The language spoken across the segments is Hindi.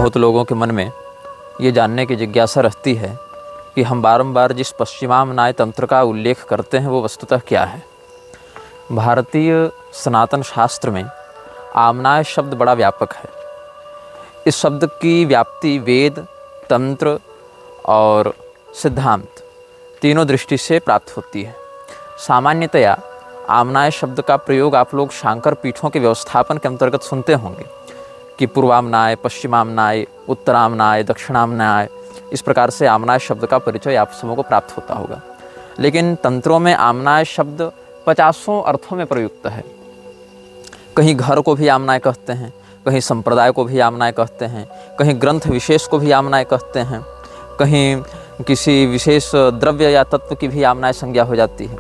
बहुत लोगों के मन में ये जानने की जिज्ञासा रहती है कि हम बारंबार जिस पश्चिमामनाय तंत्र का उल्लेख करते हैं वो वस्तुतः क्या है। भारतीय सनातन शास्त्र में आमनाय शब्द बड़ा व्यापक है। इस शब्द की व्याप्ति वेद, तंत्र और सिद्धांत तीनों दृष्टि से प्राप्त होती है। सामान्यतया आमनाय शब्द का प्रयोग आप लोग शांकर पीठों के व्यवस्थापन के अंतर्गत सुनते होंगे कि पूर्वामनाय, पश्चिमामनाय, उत्तरामनाय, दक्षिणामनाय, इस प्रकार से आमनाय शब्द का परिचय आप सबों को प्राप्त होता होगा। लेकिन तंत्रों में आमनाय शब्द 50 अर्थों में प्रयुक्त है। कहीं घर को भी आमनाय कहते हैं, कहीं संप्रदाय को भी आमनाय कहते हैं, कहीं ग्रंथ विशेष को भी आमनाय कहते हैं, कहीं किसी विशेष द्रव्य या तत्व की भी आमनाय संज्ञा हो जाती है।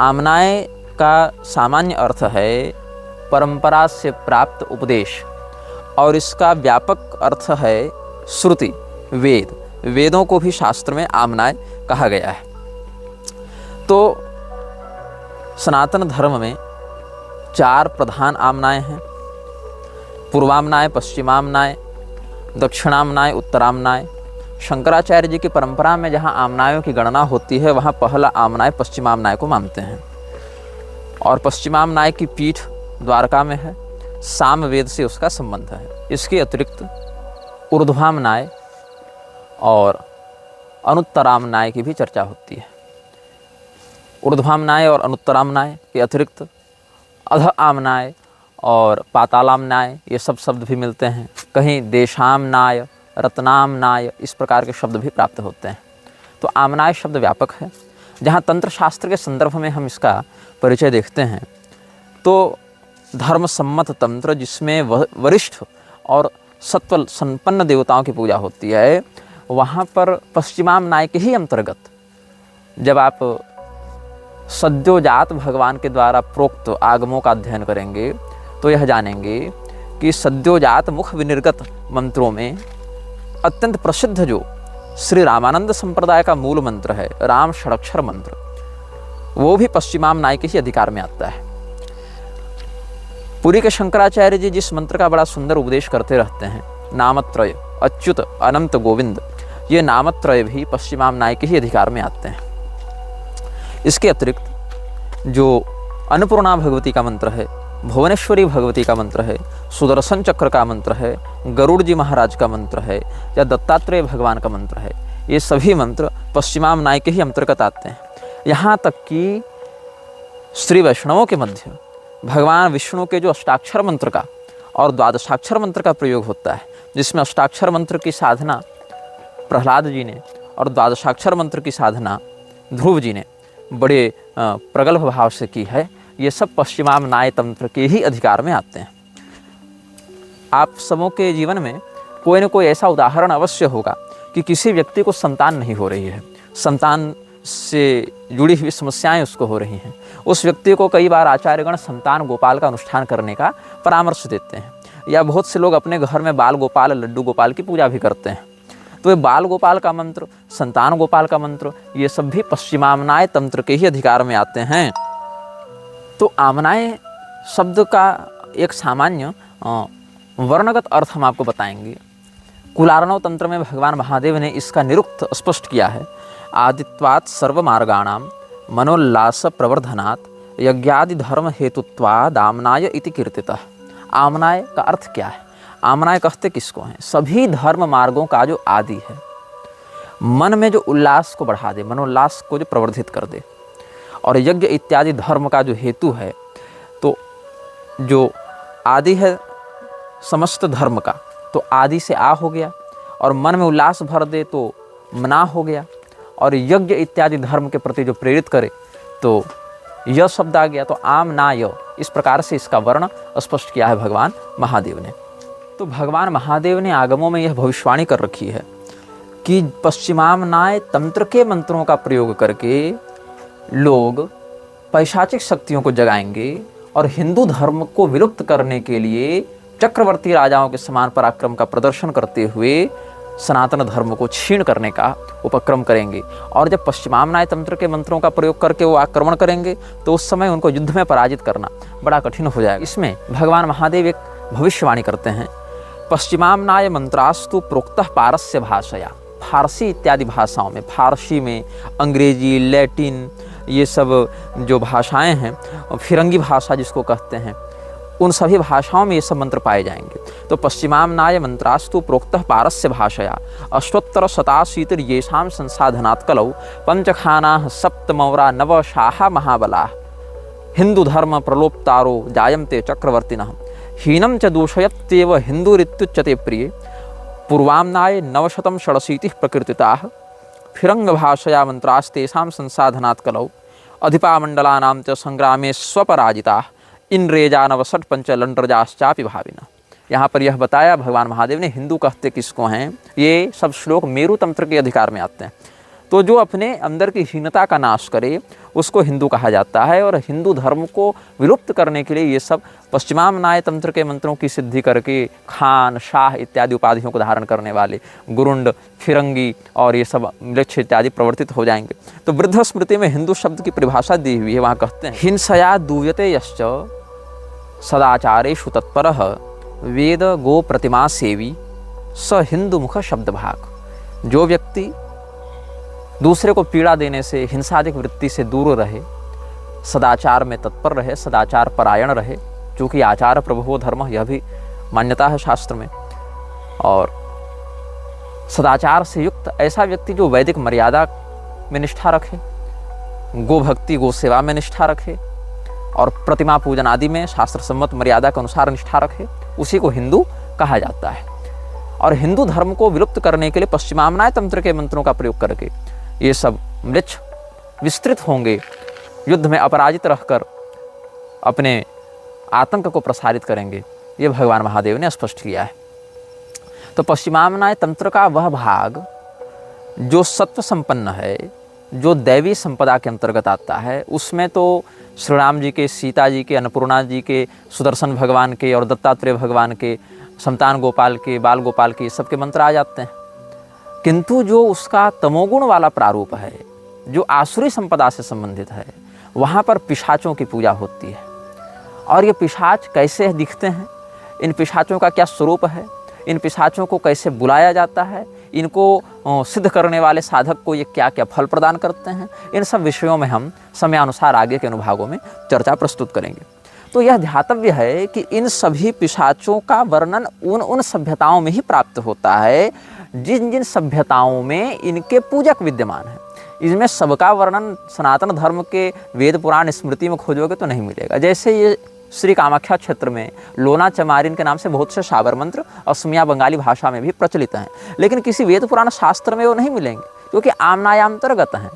आमनाय का सामान्य अर्थ है परंपरा से प्राप्त उपदेश, और इसका व्यापक अर्थ है श्रुति, वेद। वेदों को भी शास्त्र में आमनाय कहा गया है। तो सनातन धर्म में 4 प्रधान आमनाय हैं: पूर्वामनाय, पश्चिमामनाय, दक्षिणामनाय, उत्तरामनाय। शंकराचार्य जी की परंपरा में जहाँ आमनायों की गणना होती है वहाँ पहला आमनाय पश्चिमामनाय को मानते हैं, और पश्चिमामनाय की पीठ द्वारका में है। सामवेद से उसका संबंध है। इसके अतिरिक्त ऊर्ध्वामनाय और अनुत्तरामनाय की भी चर्चा होती है। ऊर्ध्वामनाय और अनुत्तरामनाय के अतिरिक्त अध आमनाय और पातालामनाय, ये सब शब्द भी मिलते हैं। कहीं देशामनाय, रत्नामनाय, इस प्रकार के शब्द भी प्राप्त होते हैं। तो आमनाय शब्द व्यापक है। जहाँ तंत्र शास्त्र के संदर्भ में हम इसका परिचय देखते हैं तो धर्म सम्मत तंत्र, जिसमें वरिष्ठ और सत्व संपन्न देवताओं की पूजा होती है, वहाँ पर पश्चिमामनाय के ही अंतर्गत जब आप सद्योजात भगवान के द्वारा प्रोक्त आगमों का अध्ययन करेंगे तो यह जानेंगे कि सद्योजात मुख विनिर्गत मंत्रों में अत्यंत प्रसिद्ध जो श्री रामानंद संप्रदाय का मूल मंत्र है, राम षडक्षर मंत्र, वो भी पश्चिमामनाय के ही अधिकार में आता है। पुरी के शंकराचार्य जी जिस मंत्र का बड़ा सुंदर उपदेश करते रहते हैं, नामत्रय अच्युत अनंत गोविंद, ये नामत्रय भी पश्चिमामनाय के ही अधिकार में आते हैं। इसके अतिरिक्त जो अन्नपूर्णा भगवती का मंत्र है, भुवनेश्वरी भगवती का मंत्र है, सुदर्शन चक्र का मंत्र है, गरुड़ जी महाराज का मंत्र है, या दत्तात्रेय भगवान का मंत्र है, ये सभी मंत्र पश्चिमामनाय के ही अंतर्गत आते हैं। यहाँ तक कि श्री वैष्णवों के मध्य भगवान विष्णु के जो अष्टाक्षर मंत्र का और द्वादशाक्षर मंत्र का प्रयोग होता है, जिसमें अष्टाक्षर मंत्र की साधना प्रहलाद जी ने और द्वादशाक्षर मंत्र की साधना ध्रुव जी ने बड़े प्रगल्भ भाव से की है, ये सब पश्चिमामनाय तंत्र के ही अधिकार में आते हैं। आप सबों के जीवन में कोई न कोई ऐसा उदाहरण अवश्य होगा कि किसी व्यक्ति को संतान नहीं हो रही है, संतान से जुड़ी हुई समस्याएं उसको हो रही हैं। उस व्यक्ति को कई बार आचार्यगण संतान गोपाल का अनुष्ठान करने का परामर्श देते हैं, या बहुत से लोग अपने घर में बाल गोपाल, लड्डू गोपाल की पूजा भी करते हैं। तो ये बाल गोपाल का मंत्र, संतान गोपाल का मंत्र, ये सब भी पश्चिमामनाय तंत्र के ही अधिकार में आते हैं। तो आमनाय शब्द का एक सामान्य वर्णगत अर्थ हम आपको बताएंगे। कुलार्णव तंत्र में भगवान महादेव ने इसका निरुक्त स्पष्ट किया है। आदित्वात् सर्वमार्गाणाम मनोल्लास प्रवर्धनात् यज्ञादि धर्म हेतुत्वाद् आमनाय इति कीर्तितः। आमनाय का अर्थ क्या है? आमनाय कहते किसको हैं? सभी धर्म मार्गों का जो आदि है, मन में जो उल्लास को बढ़ा दे, मनोल्लास को जो प्रवर्धित कर दे, और यज्ञ इत्यादि धर्म का जो हेतु है, तो जो आदि है समस्त धर्म का, तो आदि से आ हो गया, और मन में उल्लास भर दे तो मना हो गया, और यज्ञ इत्यादि धर्म के प्रति जो प्रेरित करे तो यह शब्द आ गया। तो आमनाय, इस प्रकार से इसका वर्ण स्पष्ट किया है भगवान महादेव ने। तो भगवान महादेव ने आगमों में यह भविष्यवाणी कर रखी है कि पश्चिमामनाय तंत्र के मंत्रों का प्रयोग करके लोग पैशाचिक शक्तियों को जगाएंगे और हिंदू धर्म को विलुप्त करने के लिए चक्रवर्ती राजाओं के समान पराक्रम का प्रदर्शन करते हुए सनातन धर्म को छीन करने का उपक्रम करेंगे। और जब पश्चिमामनाय तंत्र के मंत्रों का प्रयोग करके वो आक्रमण करेंगे तो उस समय उनको युद्ध में पराजित करना बड़ा कठिन हो जाएगा। इसमें भगवान महादेव एक भविष्यवाणी करते हैं पश्चिमाम्नाय मंत्रास्तु प्रोक्तः पारस्य भाषया, फारसी इत्यादि भाषाओं में, फारसी में, अंग्रेजी, लैटिन, ये सब जो भाषाएं हैं, फिरंगी भाषा जिसको कहते हैं, उन सभी भाषाओं में ये सब मंत्र पाए जाएंगे। तो पश्चिमाम्नाय मंत्रास्तु प्रोक्तः पारस्य भाषया अष्टोत्तर शताशीतिर येषां संसाधनात् कलौ पंचखानाः सप्तमौरा नवशाः महाबलाः हिंदू धर्म प्रलोप्तारो जायन्ते चक्रवर्तिनः हीनं च दूषयत्येव हिंदुरित्युच्यते प्रिय पूर्वाम्नाय 986 प्रकृतिताः फिरंग भाषया मंत्रास्तेषां संसाधनात् कलौ अधिपामंडलानां च संग्रामे स्वपराजिताः इंद्रेजा 69 पंचलंड्रजाश्चापि भाविना। यहाँ पर यह बताया भगवान महादेव ने हिंदू कहते किसको हैं। ये सब श्लोक मेरु तंत्र के अधिकार में आते हैं। तो जो अपने अंदर की हीनता का नाश करे उसको हिंदू कहा जाता है, और हिंदू धर्म को विलुप्त करने के लिए ये सब पश्चिमाम्नाय तंत्र के मंत्रों की सिद्धि करके खान, शाह इत्यादि उपाधियों को धारण करने वाले गुरुंड, फिरंगी और ये सब म्लेच्छ इत्यादि प्रवर्तित हो जाएंगे। तो वृद्ध स्मृति में हिंदू शब्द की परिभाषा दी हुई है। वहाँ कहते हैं हिंसया दूयते यश्च सदाचारेषु तत्परः वेद गो प्रतिमा सेवी स हिंदू मुख शब्द भाग। जो व्यक्ति दूसरे को पीड़ा देने से, हिंसादिक वृत्ति से दूर रहे, सदाचार में तत्पर रहे, सदाचार परायण रहे, क्योंकि आचार प्रभुवो धर्म, यह भी मान्यता है शास्त्र में, और सदाचार से युक्त ऐसा व्यक्ति जो वैदिक मर्यादा में निष्ठा रखे, गो भक्ति, गो सेवा में निष्ठा रखे और प्रतिमा पूजन आदि में शास्त्र सम्मत मर्यादा के अनुसार निष्ठा रखे, उसी को हिंदू कहा जाता है। और हिंदू धर्म को विलुप्त करने के लिए पश्चिमाम्नाय तंत्र के मंत्रों का प्रयोग करके ये सब म्लेच्छ विस्तृत होंगे, युद्ध में अपराजित रहकर अपने आतंक को प्रसारित करेंगे, ये भगवान महादेव ने स्पष्ट किया है। तो पश्चिमाम्नाय तंत्र का वह भाग जो सत्व संपन्न है, जो दैवी संपदा के अंतर्गत आता है, उसमें तो श्री राम जी के, सीता जी के, अन्नपूर्णा जी के, सुदर्शन भगवान के और दत्तात्रेय भगवान के, संतान गोपाल के, बाल गोपाल के, सबके मंत्र आ जाते हैं। किंतु जो उसका तमोगुण वाला प्रारूप है, जो आसुरी संपदा से संबंधित है, वहाँ पर पिशाचों की पूजा होती है। और ये पिशाच कैसे दिखते हैं, इन पिशाचों का क्या स्वरूप है, इन पिशाचों को कैसे बुलाया जाता है, इनको सिद्ध करने वाले साधक को ये क्या क्या फल प्रदान करते हैं, इन सब विषयों में हम समयानुसार आगे के अनुभागों में चर्चा प्रस्तुत करेंगे। तो यह ध्यातव्य है कि इन सभी पिशाचों का वर्णन उन सभ्यताओं में ही प्राप्त होता है जिन जिन सभ्यताओं में इनके पूजक विद्यमान हैं। इसमें सबका वर्णन सनातन धर्म के वेद पुराण स्मृति में खोजोगे तो नहीं मिलेगा। जैसे ये श्री कामाख्या क्षेत्र में लोना चमारिन के नाम से बहुत से शाबर मंत्र असमिया बंगाली भाषा में भी प्रचलित हैं, लेकिन किसी वेद पुराण शास्त्र में वो नहीं मिलेंगे, क्योंकि आमनायांतर्गत हैं।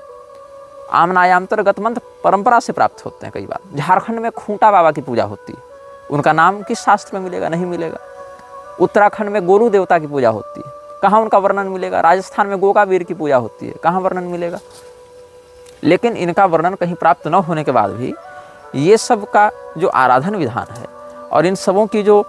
आमनायांतर्गत मंत्र परंपरा से प्राप्त होते हैं। कई बार झारखंड में खूंटा बाबा की पूजा होती है, उनका नाम किस शास्त्र में मिलेगा? नहीं मिलेगा। उत्तराखंड में गोलू देवता की पूजा होती है, कहाँ उनका वर्णन मिलेगा? राजस्थान में गोकावीर की पूजा होती है, कहाँ वर्णन मिलेगा? लेकिन इनका वर्णन कहीं प्राप्त न होने के बाद भी ये सब का जो आराधन विधान है और इन सबों की जो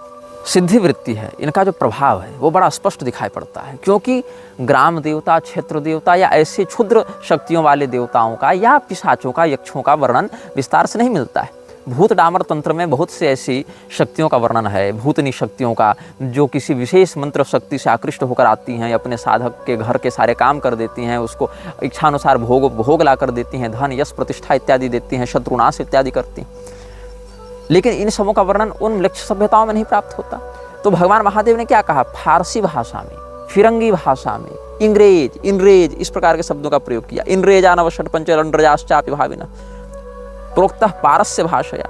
सिद्धि वृत्ति है, इनका जो प्रभाव है वो बड़ा स्पष्ट दिखाई पड़ता है। क्योंकि ग्राम देवता, क्षेत्र देवता या ऐसे क्षुद्र शक्तियों वाले देवताओं का या पिशाचों का, यक्षों का वर्णन विस्तार से नहीं मिलता है। भूत डामर तंत्र में बहुत से ऐसी शक्तियों का वर्णन है, भूतनी शक्तियों का, जो किसी विशेष मंत्र शक्ति से आकृष्ट होकर आती हैं, अपने साधक के घर के सारे काम कर देती हैं, उसको इच्छानुसार भोग ला कर देती हैं, धन यश प्रतिष्ठा इत्यादि देती हैं, शत्रुनाश इत्यादि करती हैं। लेकिन इन सबों का वर्णन उन लक्ष्य सभ्यताओं में नहीं प्राप्त होता। तो भगवान महादेव ने क्या कहा? फारसी भाषा में, फिरंगी भाषा में, इंग्रेज इस प्रकार के शब्दों का प्रयोग किया। इंद्रेजा 69 पंचलंड्रजाश्चापि भाविना प्रोक्तः पारस्य भाषया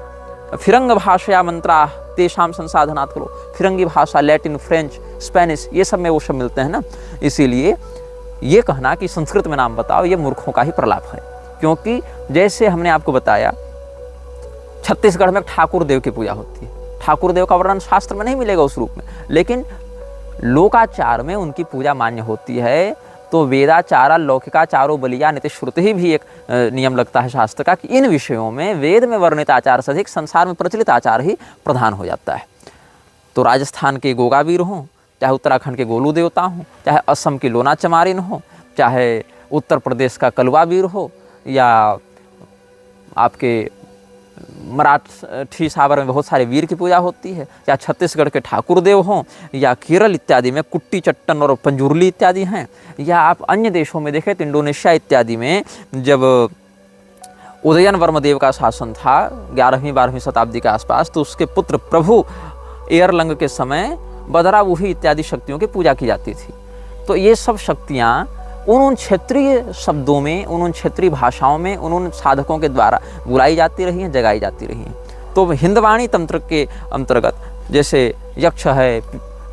फिरंग भाषया मंत्रा तेषां संसाधनात् करो। फिरंगी भाषा, लैटिन, फ्रेंच, स्पेनिश, ये सब में वो सब मिलते हैं ना। इसीलिए ये कहना कि संस्कृत में नाम बताओ, ये मूर्खों का ही प्रलाप है। क्योंकि जैसे हमने आपको बताया, छत्तीसगढ़ में ठाकुर देव की पूजा होती है। ठाकुर देव का वर्णन शास्त्र में नहीं मिलेगा उस रूप में, लेकिन लोकाचार में उनकी पूजा मान्य होती है। तो वेदाचारा लौकिकाचारो बलिया नीति श्रुति ही भी एक नियम लगता है शास्त्र का कि इन विषयों में वेद में वर्णित आचार से अधिक संसार में प्रचलित आचार ही प्रधान हो जाता है। तो राजस्थान के गोगावीर हों, चाहे उत्तराखंड के गोलू देवता हों, चाहे असम की लोना चमारिन हो, चाहे उत्तर प्रदेश का कलवावीर हो, या आपके मराठी सावर में बहुत सारे वीर की पूजा होती है, या छत्तीसगढ़ के ठाकुर देव हों, या केरल इत्यादि में कुट्टी चट्टन और पंजुरली इत्यादि हैं, या आप अन्य देशों में देखें तो इंडोनेशिया इत्यादि में जब उदयन वर्म देव का शासन था 11वीं-12वीं शताब्दी के आसपास, तो उसके पुत्र प्रभु एयरलंग के समय बदराबूही इत्यादि शक्तियों की पूजा की जाती थी। तो ये सब शक्तियाँ उन क्षेत्रीय शब्दों में, उन क्षेत्रीय भाषाओं में, उन साधकों के द्वारा बुलाई जाती रही हैं, जगाई जाती रही हैं। तो हिंदवाणी तंत्र के अंतर्गत जैसे यक्ष है,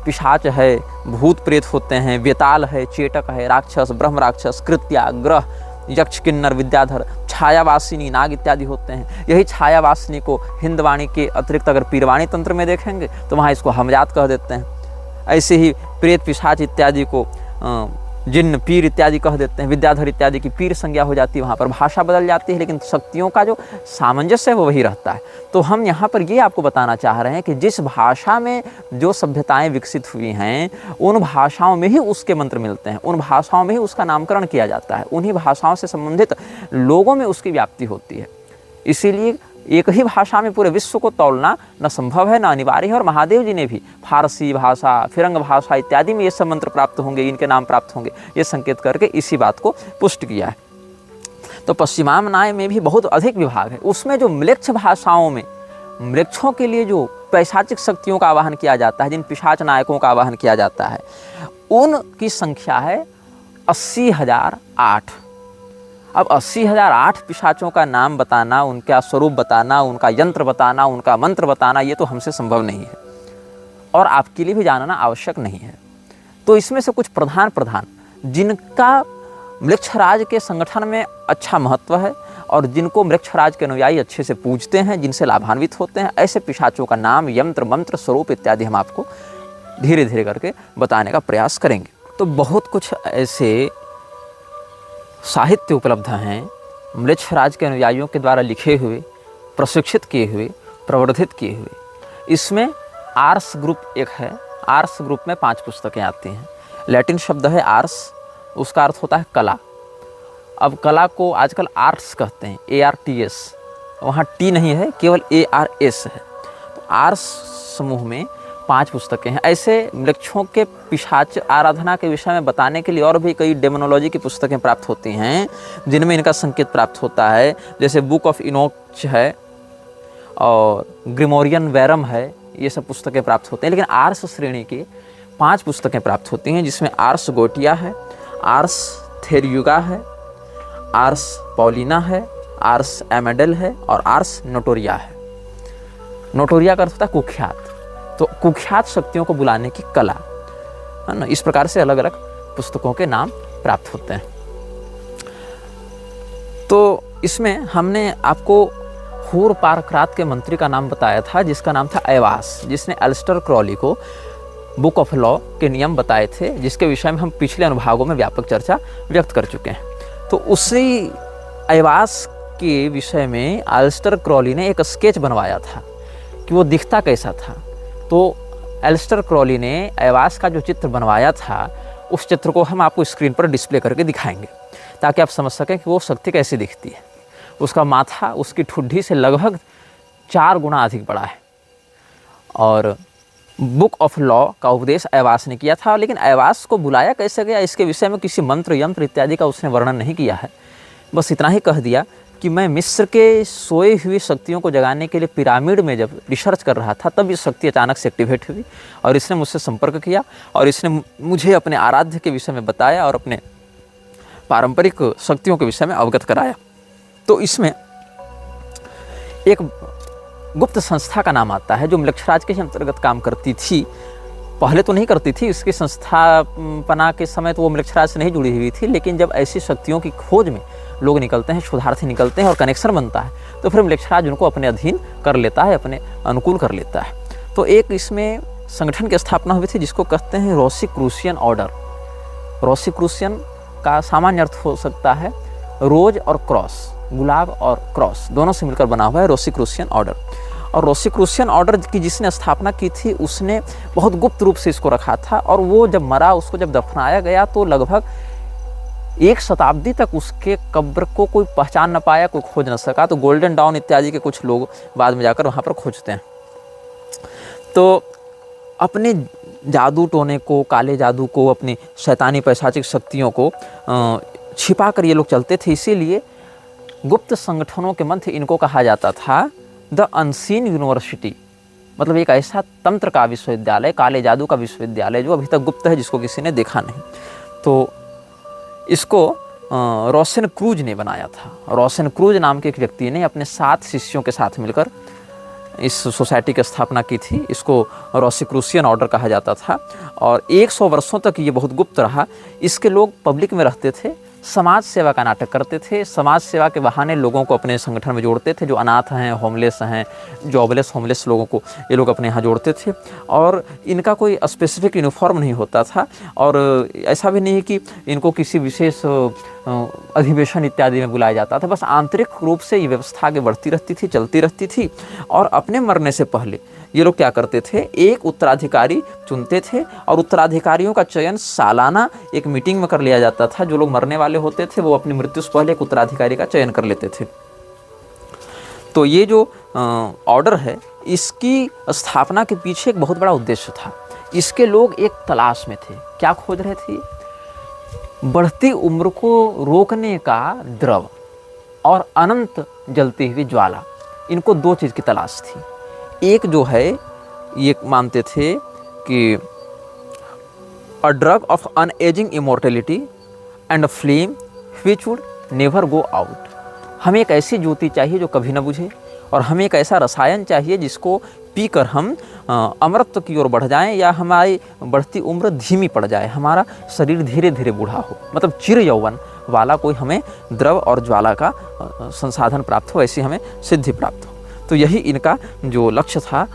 पिशाच है, भूत प्रेत होते हैं, वेताल है, चेटक है, राक्षस, ब्रह्म राक्षस, कृत्या, ग्रह, यक्ष, किन्नर, विद्याधर, छायावासिनी, नाग इत्यादि होते हैं। यही छायावासिनी को हिंदवाणी के अतिरिक्त अगर पीरवाणी तंत्र में देखेंगे तो वहाँ इसको हमजात कह देते हैं। ऐसे ही प्रेत, पिशाच इत्यादि को जिन्न, पीर इत्यादि कह देते हैं। विद्याधर इत्यादि की पीर संज्ञा हो जाती है, वहाँ पर भाषा बदल जाती है, लेकिन शक्तियों का जो सामंजस्य है वो वही रहता है। तो हम यहाँ पर ये आपको बताना चाह रहे हैं कि जिस भाषा में जो सभ्यताएं विकसित हुई हैं, उन भाषाओं में ही उसके मंत्र मिलते हैं, उन भाषाओं में ही उसका नामकरण किया जाता है, उन्हीं भाषाओं से संबंधित लोगों में उसकी व्याप्ति होती है। इसीलिए एक ही भाषा में पूरे विश्व को तौलना न संभव है, न अनिवार्य है। और महादेव जी ने भी फारसी भाषा, फिरंग भाषा इत्यादि में ये सब मंत्र प्राप्त होंगे, इनके नाम प्राप्त होंगे, ये संकेत करके इसी बात को पुष्ट किया है। तो पश्चिमामनाय में भी बहुत अधिक विभाग है। उसमें जो म्लेच्छ भाषाओं में म्लेच्छों के लिए जो पैशाचिक शक्तियों का आवाहन किया जाता है, जिन पिशाच नायकों का आवाहन किया जाता है, उनकी संख्या है 80,008। अब 80,008 पिशाचों का नाम बताना, उनका स्वरूप बताना, उनका यंत्र बताना, उनका मंत्र बताना, ये तो हमसे संभव नहीं है और आपके लिए भी जानना आवश्यक नहीं है। तो इसमें से कुछ प्रधान जिनका मृक्षराज के संगठन में अच्छा महत्व है और जिनको मृक्षराज के अनुयायी अच्छे से पूजते हैं, जिनसे लाभान्वित होते हैं, ऐसे पिशाचों का नाम, यंत्र, मंत्र, स्वरूप इत्यादि हम आपको धीरे धीरे करके बताने का प्रयास करेंगे। तो बहुत कुछ ऐसे साहित्य उपलब्ध हैं म्लेच्छराज के अनुयायियों के द्वारा लिखे हुए, प्रशिक्षित किए हुए, प्रवर्धित किए हुए। इसमें आर्स ग्रुप एक है। आर्स ग्रुप में 5 पुस्तकें आती हैं। लैटिन शब्द है आर्स, उसका अर्थ होता है कला। अब कला को आजकल आर्ट्स कहते हैं, ARTS, वहाँ टी नहीं है, केवल ARS है। तो आर्स समूह में 5 पुस्तकें हैं। ऐसे मृक्षों के पिशाच आराधना के विषय में बताने के लिए और भी कई डेमोनोलॉजी की पुस्तकें प्राप्त होती हैं, जिनमें इनका संकेत प्राप्त होता है। जैसे बुक ऑफ इनोच है और ग्रिमोरियन वैरम है, ये सब पुस्तकें प्राप्त होते हैं। लेकिन आर्स श्रेणी की 5 पुस्तकें प्राप्त होती हैं, जिसमें आर्स गोटिया है, आर्स थेरयुगा है, आर्स पॉलिना है, आर्स एमेडल है और आर्स नोटोरिया है। नोटोरिया का अर्थ होता है कुख्यात। तो कुख्यात शक्तियों को बुलाने की कला है ना। इस प्रकार से अलग अलग पुस्तकों के नाम प्राप्त होते हैं। तो इसमें हमने आपको हूर पारक्रात के मंत्री का नाम बताया था, जिसका नाम था एवास, जिसने एलिस्टर क्रॉली को बुक ऑफ लॉ के नियम बताए थे, जिसके विषय में हम पिछले अनुभागों में व्यापक चर्चा व्यक्त कर चुके हैं। तो उसी एवास के विषय में एलिस्टर क्रॉली ने एक स्केच बनवाया था कि वो दिखता कैसा था। तो एलिस्टर क्रॉली ने एवास का जो चित्र बनवाया था, उस चित्र को हम आपको स्क्रीन पर डिस्प्ले करके दिखाएंगे, ताकि आप समझ सकें कि वो शक्ति कैसी दिखती है। उसका माथा उसकी ठुड्डी से लगभग 4 गुना अधिक बड़ा है। और बुक ऑफ लॉ का उपदेश एवास ने किया था, लेकिन एवास को बुलाया कैसे गया, इसके विषय में किसी मंत्र, यंत्र इत्यादि का उसने वर्णन नहीं किया है। बस इतना ही कह दिया कि मैं मिस्र के सोए हुई शक्तियों को जगाने के लिए पिरामिड में जब रिसर्च कर रहा था, तब ये शक्ति अचानक से एक्टिवेट हुई और इसने मुझसे संपर्क किया और इसने मुझे अपने आराध्य के विषय में बताया और अपने पारंपरिक शक्तियों के विषय में अवगत कराया। तो इसमें एक गुप्त संस्था का नाम आता है, जो मृक्षराज के अंतर्गत काम करती थी। पहले तो नहीं करती थी, इसकी संस्थापना के समय तो वो मृक्षराज से नहीं जुड़ी हुई थी, लेकिन जब ऐसी शक्तियों की खोज में लोग निकलते हैं, शोधार्थी निकलते हैं और कनेक्शन बनता है, तो फिर मृक्षराज उनको अपने अधीन कर लेता है, अपने अनुकूल कर लेता है। तो एक इसमें संगठन की स्थापना हुई थी, जिसको कहते हैं रोसीक्रूसियन ऑर्डर। रोसीक्रूसियन का सामान्य अर्थ हो सकता है रोज और क्रॉस, गुलाब और क्रॉस दोनों से मिलकर बना हुआ है रोसीक्रूसियन ऑर्डर। और रोसीक्रूसियन ऑर्डर की जिसने स्थापना की थी, उसने बहुत गुप्त रूप से इसको रखा था। और वो जब मरा, उसको जब दफनाया गया, तो लगभग 1 शताब्दी तक उसके कब्र को कोई पहचान न पाया, कोई खोज न सका। तो गोल्डन डाउन इत्यादि के कुछ लोग बाद में जाकर वहाँ पर खोजते हैं। तो अपने जादू टोने को, काले जादू को, अपनी शैतानी पैशाचिक शक्तियों को छिपा कर ये लोग चलते थे। इसीलिए गुप्त संगठनों के मध्य इनको कहा जाता था द अनसीन यूनिवर्सिटी, मतलब एक ऐसा तंत्र का विश्वविद्यालय, काले जादू का विश्वविद्यालय जो अभी तक गुप्त है, जिसको किसी ने देखा नहीं। तो इसको रोशन क्रूज ने बनाया था। रोशन क्रूज नाम के एक व्यक्ति ने अपने 7 शिष्यों के साथ मिलकर इस सोसाइटी की स्थापना की थी। इसको रोसिक्रूसियन ऑर्डर कहा जाता था और 100 वर्षों तक ये बहुत गुप्त रहा। इसके लोग पब्लिक में रहते थे, समाज सेवा का नाटक करते थे, समाज सेवा के बहाने लोगों को अपने संगठन में जोड़ते थे। जो अनाथ हैं, होमलेस हैं, जॉबलेस होमलेस लोगों को ये लोग अपने यहाँ जोड़ते थे। और इनका कोई स्पेसिफिक यूनिफॉर्म नहीं होता था और ऐसा भी नहीं है कि इनको किसी विशेष अधिवेशन इत्यादि में बुलाया जाता था। बस आंतरिक रूप से ये व्यवस्था आगे बढ़ती रहती थी, चलती रहती थी। और अपने मरने से पहले ये लोग क्या करते थे, एक उत्तराधिकारी चुनते थे और उत्तराधिकारियों का चयन सालाना एक मीटिंग में कर लिया जाता था। जो लोग मरने वाले होते थे वो अपनी मृत्यु से पहले एक उत्तराधिकारी का चयन कर लेते थे। तो ये जो ऑर्डर है, इसकी स्थापना के पीछे एक बहुत बड़ा उद्देश्य था। इसके लोग एक तलाश में थे। क्या खोज रहे थे? बढ़ती उम्र को रोकने का द्रव और अनंत जलती हुई ज्वाला। इनको 2 चीज़ की तलाश थी। एक जो है, ये मानते थे कि a drug of unaging immortality and a flame which would never go out. हमें एक ऐसी ज्योति चाहिए जो कभी न बुझे और हमें एक ऐसा रसायन चाहिए जिसको पीकर हम अमरत्व की ओर बढ़ जाएं या हमारी बढ़ती उम्र धीमी पड़ जाए, हमारा शरीर धीरे धीरे बूढ़ा हो। मतलब चिर यौवन वाला कोई हमें द्रव और ज्वाला का संसाधन प्राप्त हो, ऐसी हमें सिद्धि प्राप्त हो। तो यही इनका जो लक्ष्य था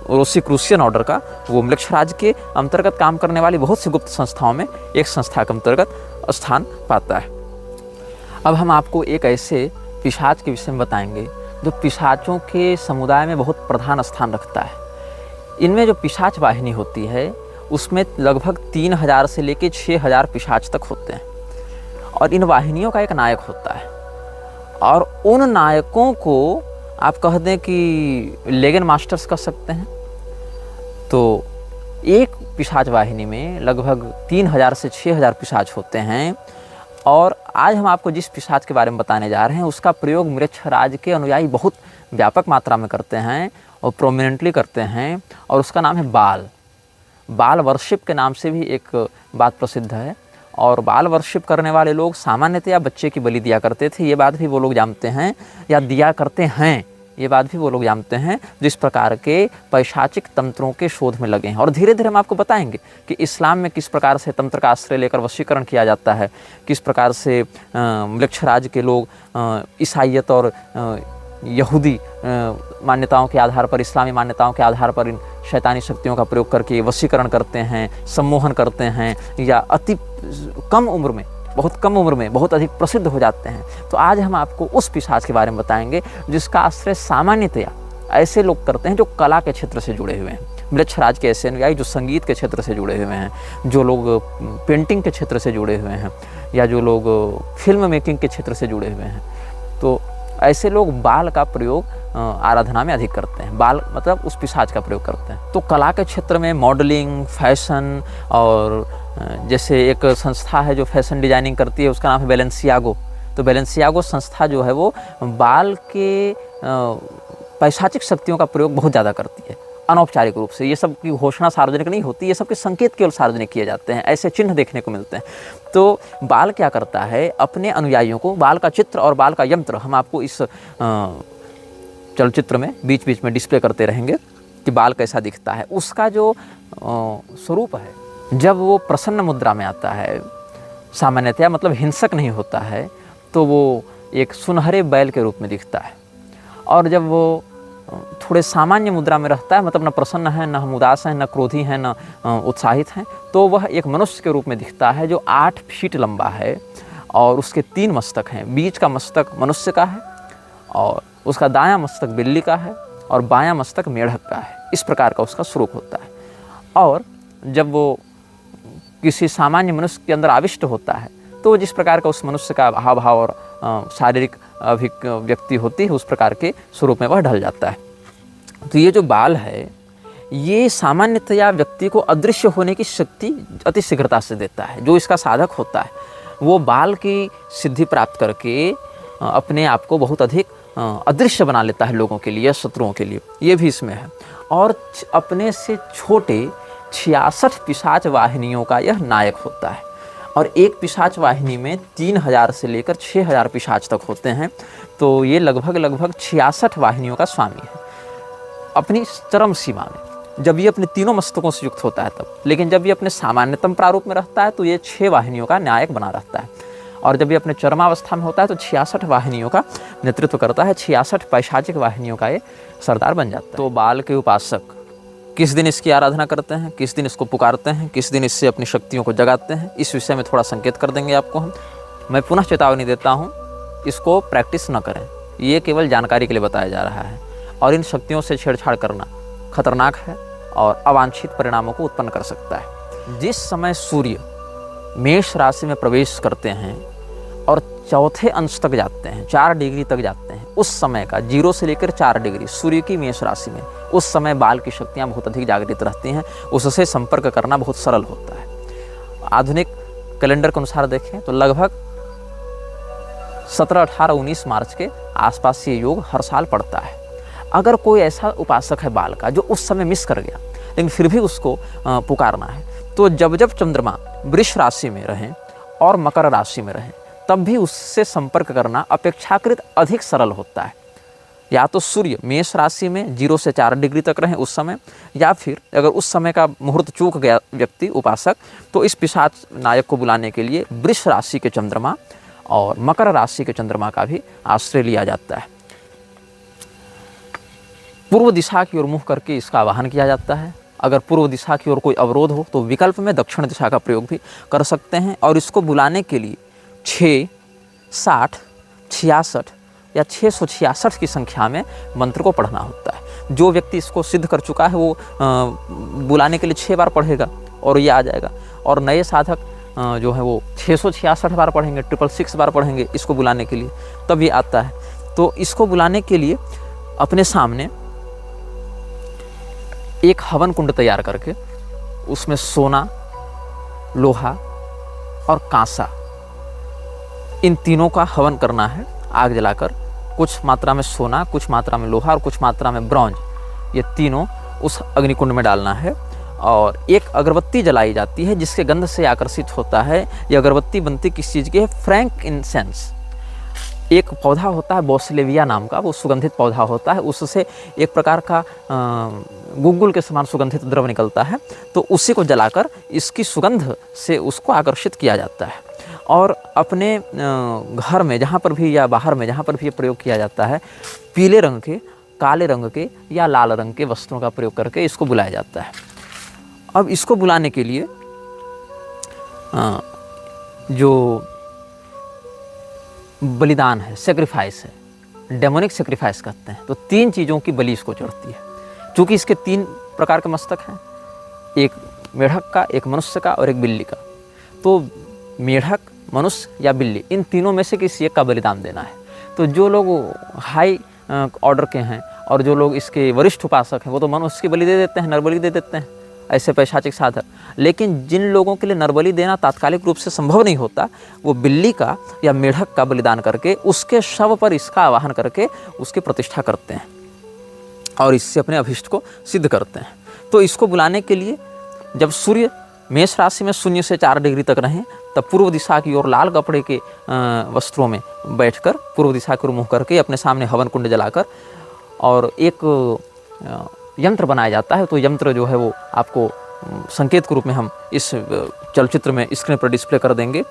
रोसिक्रूसियन ऑर्डर का, वो मृक्षराज के अंतर्गत काम करने वाली बहुत सी गुप्त संस्थाओं में एक संस्था के अंतर्गत स्थान पाता है। अब हम आपको एक ऐसे पिशाच के विषय में बताएंगे जो पिशाचों के समुदाय में बहुत प्रधान स्थान रखता है। इनमें जो पिशाच वाहिनी होती है उसमें लगभग 3000 से लेकर 6000 पिशाच तक होते हैं और इन वाहिनियों का एक नायक होता है। और उन नायकों को आप कह दें कि लेगन मास्टर्स कह सकते हैं। तो एक पिशाच वाहिनी में लगभग 3000 से 6000 पिशाच होते हैं। और आज हम आपको जिस पिशाच के बारे में बताने जा रहे हैं उसका प्रयोग मृक्षराज के अनुयायी बहुत व्यापक मात्रा में करते हैं और प्रोमिनेंटली करते हैं, और उसका नाम है बाल। बाल वर्शिप के नाम से भी एक बात प्रसिद्ध है। और बाल वर्शिप करने वाले लोग सामान्यतया बच्चे की बलि दिया करते थे, ये बात भी वो लोग जानते हैं, या दिया करते हैं, ये बात भी वो लोग जानते हैं जिस प्रकार के पैशाचिक तंत्रों के शोध में लगे हैं। और धीरे धीरे हम आपको बताएंगे कि इस्लाम में किस प्रकार से तंत्र का आश्रय लेकर वशीकरण किया जाता है, किस प्रकार से मृक्षराज के लोग ईसाईयत और यहूदी मान्यताओं के आधार पर, इस्लामी मान्यताओं के आधार पर इन शैतानी शक्तियों का प्रयोग करके वशीकरण करते हैं, सम्मोहन करते हैं, या अति कम उम्र में, बहुत कम उम्र में बहुत अधिक प्रसिद्ध हो जाते हैं। तो आज हम आपको उस पिशाच के बारे में बताएंगे जिसका आश्रय सामान्यतया ऐसे लोग करते हैं जो कला के क्षेत्र से जुड़े हुए हैं। मृक्षराज के ऐसे अनुयायी जो संगीत के क्षेत्र से जुड़े हुए हैं, जो लोग पेंटिंग के क्षेत्र से जुड़े हुए हैं, या जो लोग फिल्म मेकिंग के क्षेत्र से जुड़े हुए हैं। तो ऐसे लोग बाल का प्रयोग आराधना में अधिक करते हैं। बाल मतलब उस पिशाच का प्रयोग करते हैं। तो कला के क्षेत्र में मॉडलिंग, फैशन, और जैसे एक संस्था है जो फैशन डिजाइनिंग करती है, उसका नाम है बैलेंसियागो। तो बैलेंसियागो संस्था जो है वो बाल के पैशाचिक शक्तियों का प्रयोग बहुत ज़्यादा करती है, अनौपचारिक रूप से। ये सब की घोषणा सार्वजनिक नहीं होती, ये सब के संकेत केवल सार्वजनिक किए जाते हैं, ऐसे चिन्ह देखने को मिलते हैं। तो बाल क्या करता है, अपने अनुयायियों को बाल का चित्र और बाल का यंत्र हम आपको इस चलचित्र में बीच बीच में डिस्प्ले करते रहेंगे कि बाल कैसा दिखता है। उसका जो स्वरूप है, जब वो प्रसन्न मुद्रा में आता है, सामान्यतया मतलब हिंसक नहीं होता है, तो वो एक सुनहरे बैल के रूप में दिखता है। और जब वो थोड़े सामान्य मुद्रा में रहता है, मतलब न प्रसन्न है, न हम उदास हैं, न क्रोधी हैं, न उत्साहित हैं, तो वह एक मनुष्य के रूप में दिखता है जो 8 फीट लंबा है और उसके 3 मस्तक हैं। बीच का मस्तक मनुष्य का है और उसका दायां मस्तक बिल्ली का है और बायां मस्तक मेढक का है। इस प्रकार का उसका स्वरूप होता है। और जब वो किसी सामान्य मनुष्य के अंदर आविष्ट होता है तो जिस प्रकार का उस मनुष्य का हाव भाव और शारीरिक अभिव्यक्ति होती है, उस प्रकार के स्वरूप में वह ढल जाता है। तो ये जो बाल है, ये सामान्यतया व्यक्ति को अदृश्य होने की शक्ति अति शीघ्रता से देता है। जो इसका साधक होता है वो बाल की सिद्धि प्राप्त करके अपने आप को बहुत अधिक अदृश्य बना लेता है लोगों के लिए, शत्रुओं के लिए, ये भी इसमें है। और अपने से छोटे 66 पिशाच वाहिनियों का यह नायक होता है। और एक पिशाच वाहिनी में 3000 से लेकर 6000 पिशाच तक होते हैं। तो ये लगभग 66 वाहिनियों का स्वामी है अपनी चरम सीमा में, जब ये अपने तीनों मस्तकों से युक्त होता है तब। लेकिन जब ये अपने सामान्यतम प्रारूप में रहता है तो ये 6 वाहिनियों का नायक बना रहता है। और जब ये अपने चरमावस्था में होता है तो 66 वाहिनियों का नेतृत्व करता है, 66 पैशाचिक वाहिनियों का ये सरदार बन जाता है। तो बाल के उपासक किस दिन इसकी आराधना करते हैं, किस दिन इसको पुकारते हैं, किस दिन इससे अपनी शक्तियों को जगाते हैं, इस विषय में थोड़ा संकेत कर देंगे आपको हम। मैं पुनः चेतावनी देता हूँ, इसको प्रैक्टिस न करें, ये केवल जानकारी के लिए बताया जा रहा है। और इन शक्तियों से छेड़छाड़ करना खतरनाक है और अवांछित परिणामों को उत्पन्न कर सकता है। जिस समय सूर्य मेष राशि में प्रवेश करते हैं और चौथे अंश तक जाते हैं, 4 डिग्री तक जाते हैं, उस समय का 0 से लेकर 4 डिग्री सूर्य की मेष राशि में, उस समय बाल की शक्तियाँ बहुत अधिक जागृत रहती हैं, उससे संपर्क करना बहुत सरल होता है। आधुनिक कैलेंडर के अनुसार देखें तो लगभग 17, 18, 19 मार्च के आसपास ये योग हर साल पड़ता है। अगर कोई ऐसा उपासक है बाल का जो उस समय मिस कर गया लेकिन फिर भी उसको पुकारना है, तो जब जब चंद्रमा वृष राशि में रहें और मकर राशि में रहें तब भी उससे संपर्क करना अपेक्षाकृत अधिक सरल होता है। या तो सूर्य मेष राशि में 0 से 4 डिग्री तक रहें उस समय, या फिर अगर उस समय का मुहूर्त चूक गया व्यक्ति उपासक तो इस पिशाच नायक को बुलाने के लिए वृष राशि के चंद्रमा और मकर राशि के चंद्रमा का भी आश्रय लिया जाता है। पूर्व दिशा की ओर मुँह करके इसका आवाहन किया जाता है। अगर पूर्व दिशा की ओर कोई अवरोध हो तो विकल्प में दक्षिण दिशा का प्रयोग भी कर सकते हैं। और इसको बुलाने के लिए 6, 60, 66 या 666 की संख्या में मंत्र को पढ़ना होता है। जो व्यक्ति इसको सिद्ध कर चुका है वो बुलाने के लिए 6 बार पढ़ेगा और ये आ जाएगा। और नए साधक जो है वो 666 बार पढ़ेंगे, 666 बार पढ़ेंगे इसको बुलाने के लिए, तब ये आता है। तो इसको बुलाने के लिए अपने सामने एक हवन कुंड तैयार करके उसमें सोना, लोहा और कांसा, इन तीनों का हवन करना है आग जलाकर। कुछ मात्रा में सोना, कुछ मात्रा में लोहा और कुछ मात्रा में ब्रॉन्ज, ये तीनों उस अग्निकुंड में डालना है। और एक अगरबत्ती जलाई जाती है जिसके गंध से आकर्षित होता है। ये अगरबत्ती बनती किस चीज़ की है? Frank incense. एक पौधा होता है बॉसिलेविया नाम का, वो सुगंधित पौधा होता है, उससे एक प्रकार का गुग्गुल के समान सुगंधित द्रव निकलता है। तो उसी को जलाकर इसकी सुगंध से उसको आकर्षित किया जाता है। और अपने घर में जहाँ पर भी या बाहर में जहाँ पर भी ये प्रयोग किया जाता है, पीले रंग के, काले रंग के या लाल रंग के वस्त्रों का प्रयोग करके इसको बुलाया जाता है। अब इसको बुलाने के लिए जो बलिदान है, सेक्रीफाइस है, डेमोनिक सेक्रीफाइस कहते हैं, तो 3 चीज़ों की बलि इसको चढ़ती है। चूँकि इसके 3 प्रकार के मस्तक हैं, एक मेढक का, एक मनुष्य का और एक बिल्ली का। तो मेढक, मनुष्य या बिल्ली, इन तीनों में से किसी एक का बलिदान देना है। तो जो लोग हाई ऑर्डर के हैं और जो लोग इसके वरिष्ठ उपासक हैं वो तो मनुष्य की बलि दे देते हैं, नरबलि दे देते हैं, ऐसे पैशाचिक साधक। लेकिन जिन लोगों के लिए नरबलि देना तात्कालिक रूप से संभव नहीं होता, वो बिल्ली का या मेढक का बलिदान करके उसके शव पर इसका आवाहन करके उसकी प्रतिष्ठा करते हैं और इससे अपने अभिष्ट को सिद्ध करते हैं। तो इसको बुलाने के लिए जब सूर्य मेष राशि में 0 से 4 डिग्री तक रहें तब पूर्व दिशा की ओर लाल कपड़े के वस्त्रों में बैठकर पूर्व दिशा की ओर मुँह करके अपने सामने हवन कुंड जलाकर और एक यंत्र बनाया जाता है। तो यंत्र जो है वो आपको संकेत के रूप में हम इस चलचित्र में स्क्रीन पर डिस्प्ले कर देंगे।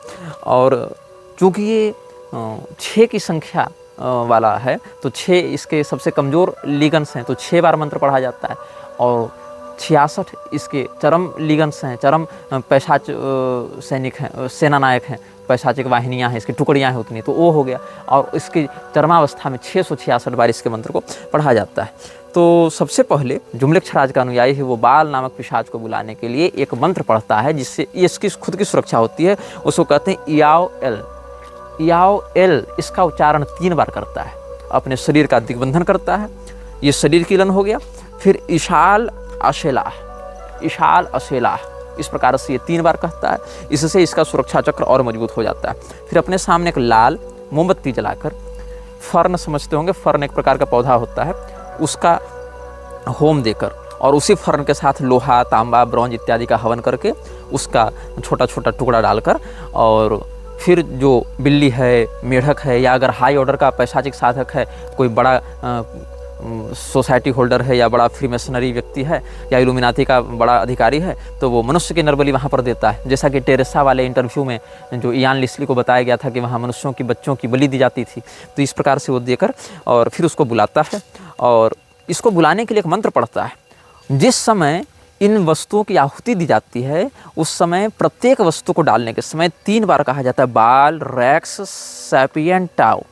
और चूँकि ये 6 की संख्या वाला है तो 6 इसके सबसे कमज़ोर लिगन्स हैं, तो 6 बार मंत्र पढ़ा जाता है। और 66 इसके चरम लिगन्स हैं, चरम पैशाच सैनिक हैं, सेना नायक हैं, पैशाचिक वाहिनियाँ हैं, इसकी टुकड़ियाँ हैं उतनी, तो वो हो गया। और इसकी चरमावस्था में 666 बार इसके मंत्र को पढ़ा जाता है। तो सबसे पहले जो म्लेच्छराज का अनुयायी है वो बाल नामक पिशाच को बुलाने के लिए एक मंत्र पढ़ता है, जिससे इसकी खुद की सुरक्षा होती है। उसको कहते हैं याओ एल। याओ एल इसका उच्चारण 3 बार करता है, अपने शरीर का दिग्बंधन करता है। ये शरीर कीलन हो गया। फिर इशाल अशेलाह, इशाल अशेलाह, इस प्रकार से ये 3 बार कहता है। इससे इसका सुरक्षा चक्र और मजबूत हो जाता है। फिर अपने सामने एक लाल मोमबत्ती जलाकर, फर्न समझते होंगे, फर्न एक प्रकार का पौधा होता है, उसका होम देकर और उसी फर्न के साथ लोहा, तांबा, ब्रॉन्ज इत्यादि का हवन करके उसका छोटा छोटा टुकड़ा डालकर, और फिर जो बिल्ली है, मेढक है, या अगर हाई ऑर्डर का पैशाचिक साधक है, कोई बड़ा सोसाइटी होल्डर है, या बड़ा फ्रीमेसनरी व्यक्ति है, या इल्यूमिनाती का बड़ा अधिकारी है, तो वो मनुष्य की नरबली वहाँ पर देता है। जैसा कि टेरेसा वाले इंटरव्यू में जो इयान लिस्ली को बताया गया था कि वहाँ मनुष्यों की, बच्चों की बलि दी जाती थी, तो इस प्रकार से वो देकर और फिर उसको बुलाता है। और इसको बुलाने के लिए एक मंत्र पढ़ता है। जिस समय इन वस्तुओं की आहुति दी जाती है, उस समय प्रत्येक वस्तु को डालने के समय 3 बार कहा जाता है बाल रेक्स सैपियंटाओ,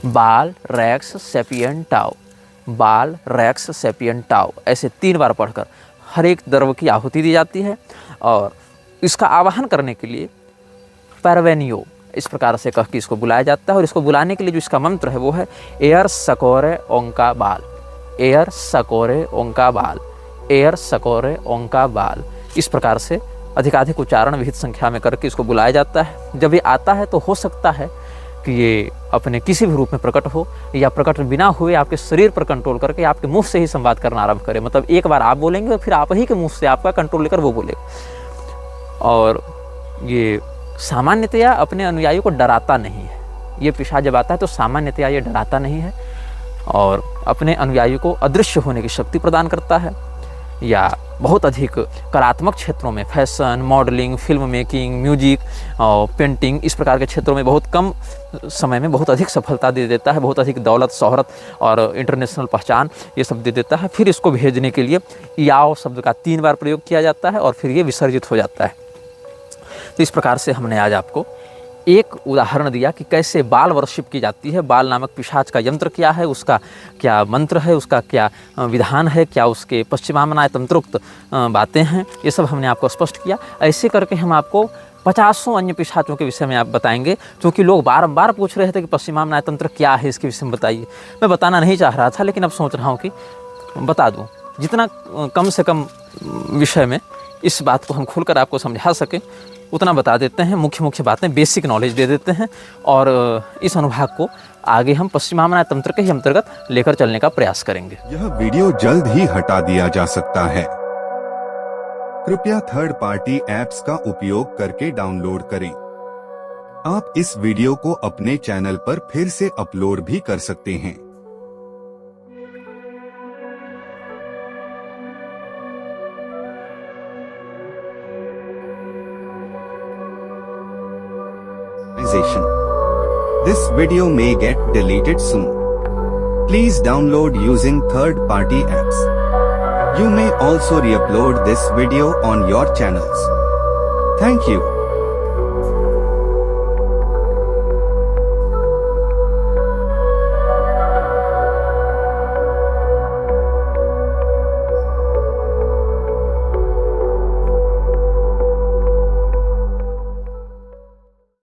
बाल रेक्स सैपियंटाओ, बाल रेक्स सैपियंटाओ, ऐसे 3 बार पढ़कर हर एक द्रव्य की आहुति दी जाती है। और इसका आवाहन करने के लिए परवेनियो इस प्रकार से कह के इसको बुलाया जाता है। और इसको बुलाने के लिए जो इसका मंत्र है वो है एयर सकोरे ओंका बाल, एयर सकोरे ओंका बाल, एयर सकोरे ओंका बाल। इस प्रकार से अधिकाधिक उच्चारण विहित संख्या में करके इसको बुलाया जाता है। जब ये आता है तो हो सकता है कि ये अपने किसी भी रूप में प्रकट हो, या प्रकट बिना हुए आपके शरीर पर कंट्रोल करके आपके मुंह से ही संवाद करना आरंभ करे। मतलब एक बार आप बोलेंगे और फिर आप ही के मुंह से आपका कंट्रोल लेकर वो बोलेगा। और ये सामान्यतया अपने अनुयायियों को डराता नहीं है। ये पिशाच जब आता है तो सामान्यतया ये डराता नहीं है और अपने अनुयायियों को अदृश्य होने की शक्ति प्रदान करता है, या बहुत अधिक कलात्मक क्षेत्रों में, fashion, modelling, film making, music और पेंटिंग, इस प्रकार के क्षेत्रों में बहुत कम समय में बहुत अधिक सफलता दे देता है। बहुत अधिक दौलत, शोहरत और इंटरनेशनल पहचान ये सब दे देता है। फिर इसको भेजने के लिए याओ शब्द का 3 बार प्रयोग किया जाता है और फिर ये विसर्जित हो जाता है। तो इस प्रकार से हमने आज आपको एक उदाहरण दिया कि कैसे बाल वर्शिप की जाती है। बाल नामक पिशाच का यंत्र क्या है, उसका क्या मंत्र है, उसका क्या विधान है, क्या उसके पश्चिमामनाय तंत्रोक्त बातें हैं, ये सब हमने आपको स्पष्ट किया। ऐसे करके हम आपको 50 अन्य पिशाचों के विषय में आप बताएंगे, क्योंकि लोग बार पूछ रहे थे कि पश्चिमामनाय तंत्र क्या है, इसके विषय में बताइए। मैं बताना नहीं चाह रहा था, लेकिन अब सोच रहा हूँ कि बता दूँ, जितना कम से कम विषय में इस बात को हम खुलकर आपको समझा सकें उतना बता देते हैं। मुख्य मुख्य बातें, बेसिक नॉलेज दे देते हैं और इस अनुभाग को आगे हम पश्चिमामनाय तंत्र के ही अंतर्गत लेकर चलने का प्रयास करेंगे। यह वीडियो जल्द ही हटा दिया जा सकता है। कृपया थर्ड पार्टी ऐप्स का उपयोग करके डाउनलोड करें। आप इस वीडियो को अपने चैनल पर फिर से अपलोड भी कर सकते हैं। This video may get deleted soon. Please download using third-party apps. You may also re-upload this video on your channels. Thank you.